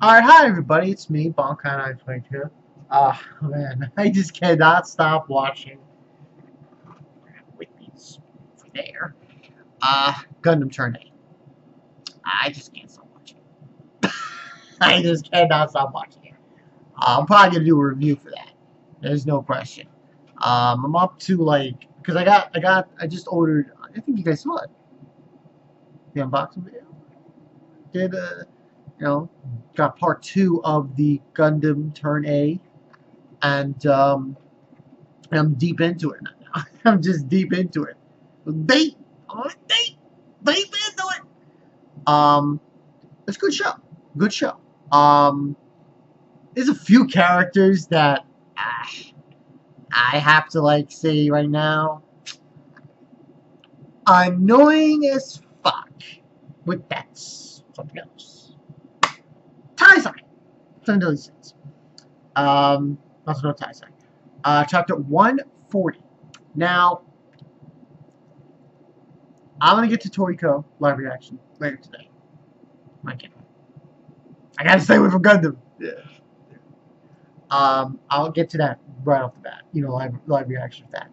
Alright, hi everybody, it's me, Bonkai922. Man, I just cannot stop watching with these there. Gundam Turn 8. I just can't stop watching it. I just cannot stop watching it. I'm probably gonna do a review for that. There's no question. I'm up to like, because I just ordered, I think you guys saw it. The unboxing video. Did, got part 2 of the Gundam Turn A. And I'm deep into it now. I'm just deep into it. Deep into it. It's a good show. Good show. There's a few characters that I have to like say right now. Annoying as fuck. But that's something else. Taizai. Something to sense. Also no Taizai. Chapter 140. Now, I'm gonna get to Toriko live reaction later today. I gotta stay away from Gundam. Yeah. I'll get to that right off the bat. Live reaction of that.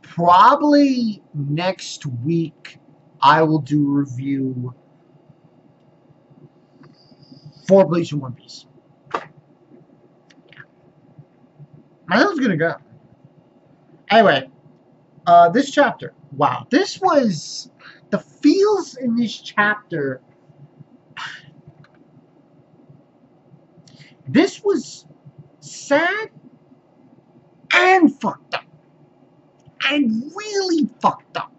Probably next week I will do a review for Bleach and One Piece. How's it gonna go? Anyway, this chapter. Wow, this was the feels in this chapter. This was sad and fucked up, and really fucked up,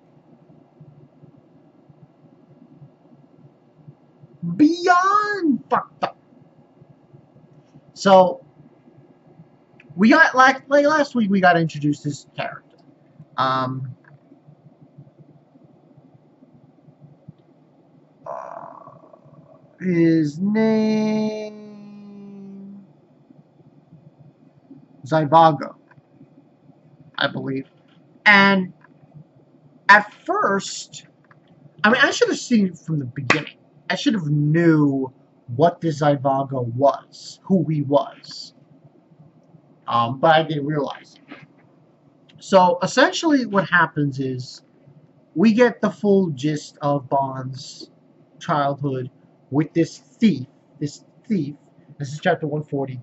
beyond fucked up. So. We got like last week. We got introduced this character. His name zhivago, I believe. And at first, I mean, I should have seen it from the beginning. I should have knew what this zhivago was, who he was. But I didn't realize it. So essentially what happens is we get the full gist of Bond's childhood with this thief. This is chapter 140.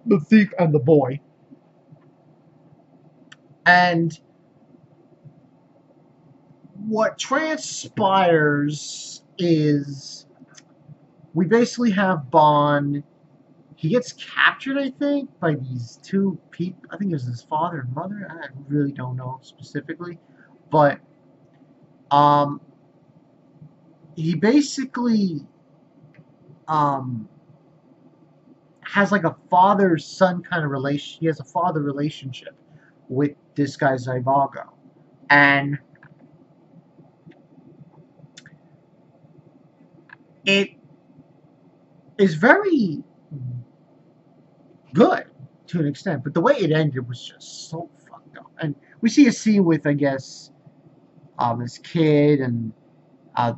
The thief and the boy. And what transpires is we basically have Bond. He gets captured, I think, by these two people. I think it was his father and mother. I really don't know specifically. But he basically has like a father-son kind of relation. He has a father relationship with this guy zhivago. And it is very good to an extent, but the way it ended was just so fucked up. And we see a scene with, I guess, this kid and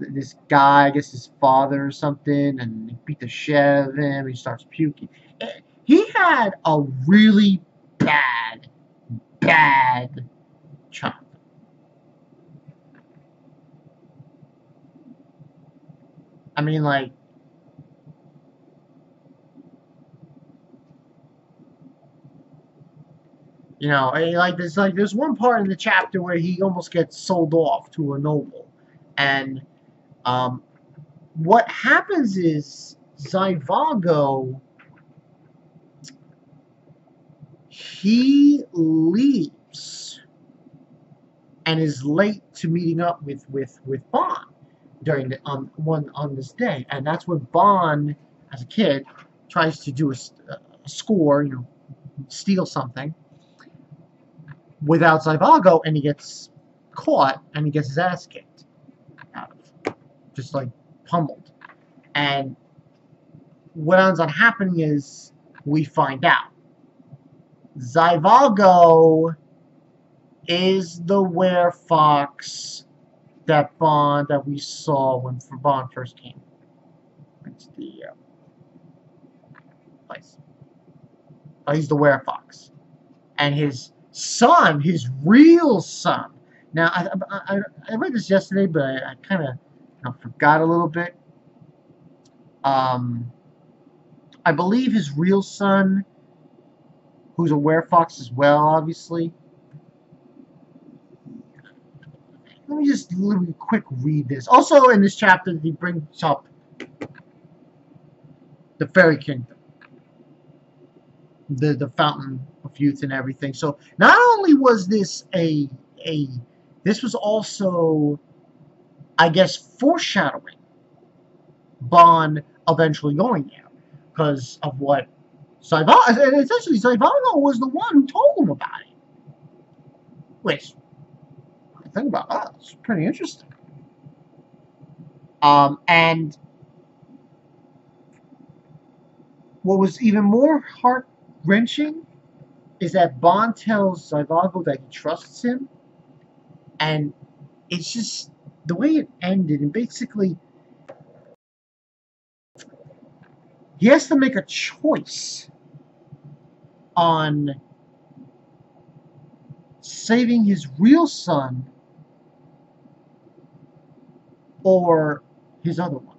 this guy, I guess his father or something, and he beat the shit out of him. He starts puking. He had a really bad childhood. I mean, like, there's one part in the chapter where he almost gets sold off to a noble, and what happens is zhivago, he leaves and is late to meeting up with Bond during on this day, and that's when Bond, as a kid, tries to do a score, steal something without zhivago, and he gets caught and he gets his ass kicked out of, just like pummeled. And what ends up happening is we find out zhivago is the werefox that we saw when Bond first came. owns the place. Oh, he's the werefox. And his son, his real son. Now, I read this yesterday, but I kind of forgot a little bit. I believe his real son, who's a werefox as well, obviously. Let me just quick read this. Also, in this chapter, he brings up the fairy kingdom, the fountain of youth and everything. So not only was this this was also, I guess, foreshadowing Bon eventually going there because of what Zhivago, and essentially Zhivago was the one who told him about it. Which, I think about that, it's pretty interesting. And what was even more heart-wrenching is that Bon tells Zhivago that he trusts him, and it's just the way it ended, and basically he has to make a choice on saving his real son or his other one.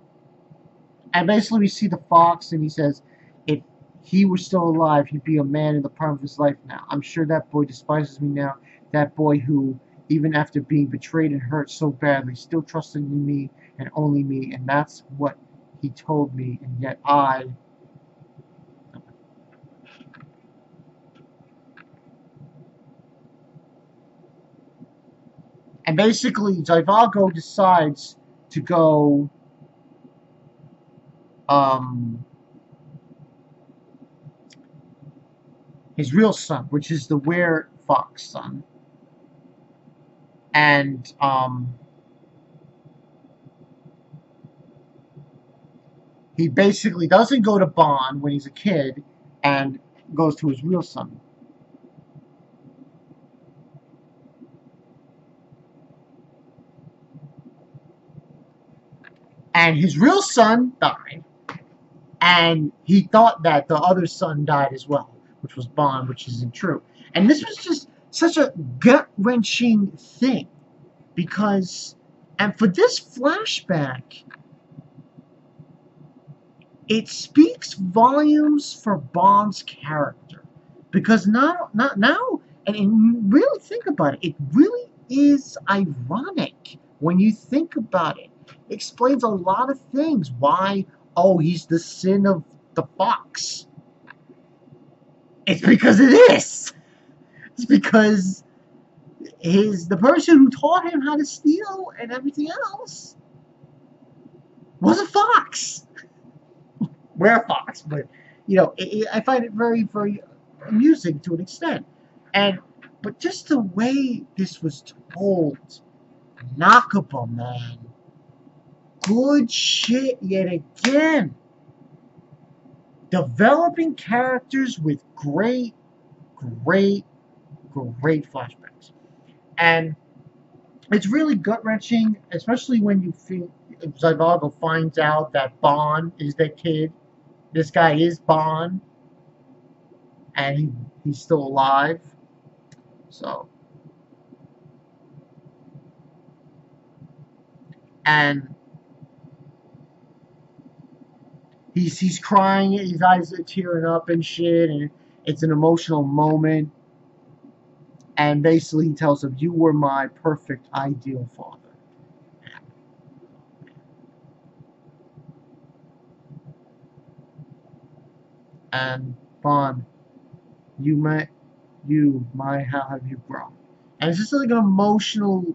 And basically we see the fox, and he says, if he were still alive, he'd be a man in the prime of his life now. I'm sure that boy despises me now. That boy who, even after being betrayed and hurt so badly, still trusted in me and only me. And that's what he told me. And yet And basically, Zhivago decides to go his real son, which is the werefox son, and he basically doesn't go to Bon when he's a kid and goes to his real son. And his real son died, and he thought that the other son died as well, which was Bon, which isn't true. And this was just such a gut-wrenching thing, because, and for this flashback, it speaks volumes for Bon's character, because now, and really think about it, it really is ironic when you think about it. It explains a lot of things. Why, oh, he's the sin of the fox. It's because it is. It's because the person who taught him how to steal and everything else was a fox. Werefox, but I find it very, very amusing to an extent. But just the way this was told, Nakaba, man, good shit yet again. Developing characters with great flashbacks, and it's really gut-wrenching, especially when you feel Zhivago finds out that Bon is that kid. This guy is Bon, and he's still alive. So, and he's crying, his eyes are tearing up and shit, and it's an emotional moment. And basically, he tells him, "You were my perfect, ideal father." And Bon, how have you grown? And it's just like an emotional,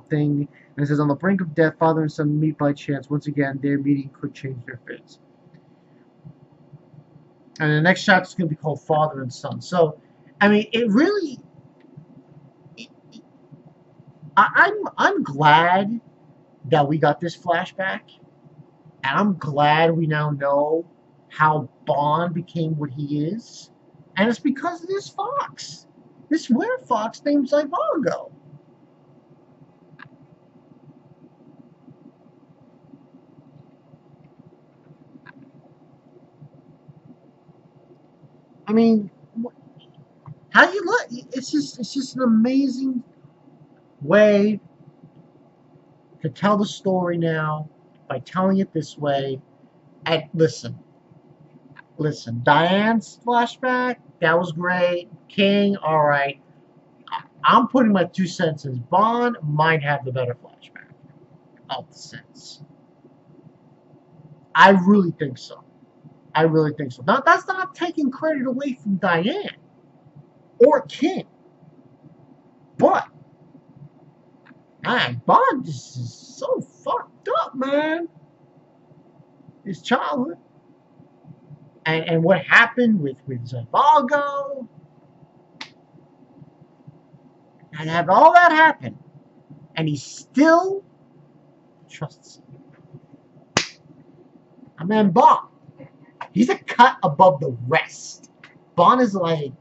thing. And it says, on the brink of death, father and son meet by chance. Once again, their meeting could change their fates. And the next chapter is going to be called Father and Son. So, I mean, it really, I'm glad that we got this flashback. And I'm glad we now know how Bon became what he is. And it's because of this fox. This werefox named Zhivago. I mean, how do you look? It's just an amazing way to tell the story now by telling it this way. And listen, Diane's flashback, that was great. King, all right. I'm putting my 2 cents in. Bond might have the better flashback of the sense. I really think so. I really think so. Now, that's not taking credit away from Diane or King. But, man, Bond just is so fucked up, man. His childhood. And what happened with zhivago. And have all that happen. And he still trusts him. I mean, Bond, he's a cut above the rest. Bond is like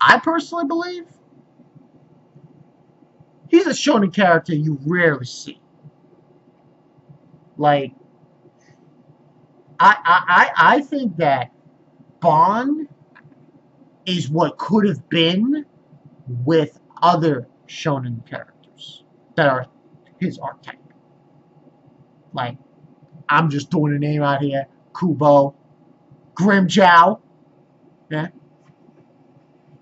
I personally believe he's a shonen character you rarely see. Like, I think that Bond is what could have been with other shonen characters that are his archetype. Like, I'm just throwing a name out here. Kubo, Grimjow. Yeah.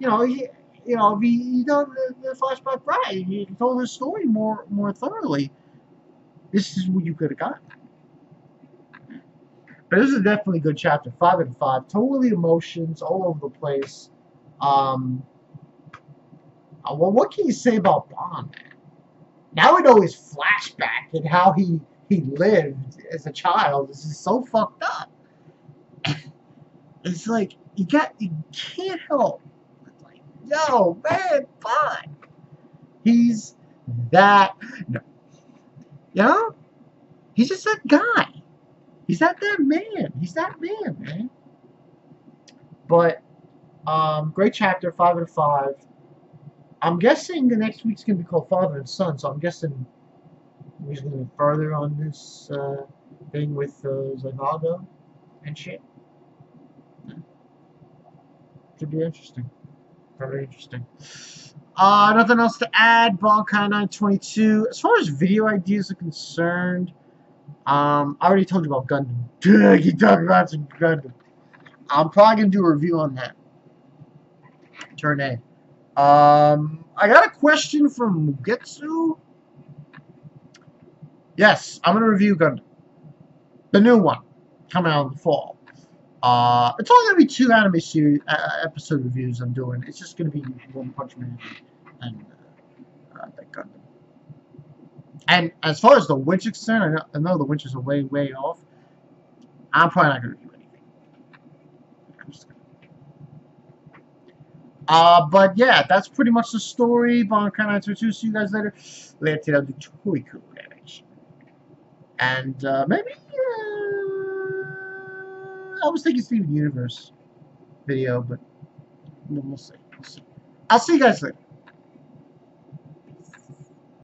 If he done the flashback right, he told his story more thoroughly. This is what you could have gotten. But this is definitely a good chapter. 5 and 5. Totally emotions all over the place. Well, what can you say about Bond? Now we know his flashback and how he lived as a child. This is so fucked up. It's like you can't help. It's like, yo, man, Bond. He's that. No, you know, he's just that guy. He's that man. He's that man. But great chapter, 5 and 5. I'm guessing the next week's gonna be called Father and Son, so I'm guessing we're gonna further on this thing with zhivago and shit. Should be interesting. Very interesting. Nothing else to add. Bonkai 922. As far as video ideas are concerned, I already told you about Gundam. You talking about some Gundam. I'm probably gonna do a review on that. Turn A. I got a question from Mugetsu. Yes, I'm gonna review Gundam. The new one coming out in the fall. It's only gonna be 2 anime series episode reviews I'm doing. It's just gonna be One Punch Man and that Gundam. And as far as the winch is concerned, I know the winches are way off. I'm probably not gonna review anything. I'm just gonna... but yeah, that's pretty much the story. Bonkai 922. See you guys later. Later, I'll do Toiku animation. And maybe I was thinking Steven Universe video, but we'll see. I'll see you guys later.